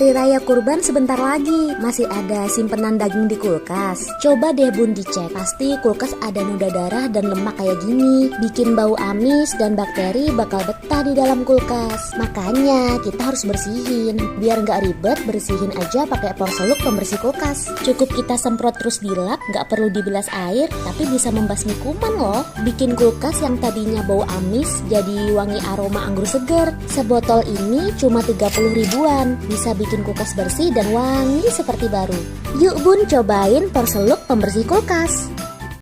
Hari Raya Kurban sebentar lagi, masih ada simpenan daging di kulkas. Coba deh bun dicek, pasti kulkas ada noda darah dan lemak kayak gini. Bikin bau amis dan bakteri bakal betah di dalam kulkas. Makanya kita harus bersihin. Biar nggak ribet, bersihin aja pakai Porseluk pembersih kulkas. Cukup kita semprot terus dilap, nggak perlu dibilas air, tapi bisa membasmi kuman loh. Bikin kulkas yang tadinya bau amis jadi wangi aroma anggur segar. Sebotol ini cuma 30 ribuan, bisa bikin kulkas bersih dan wangi seperti baru. Yuk bun, cobain Porseluk pembersih kulkas.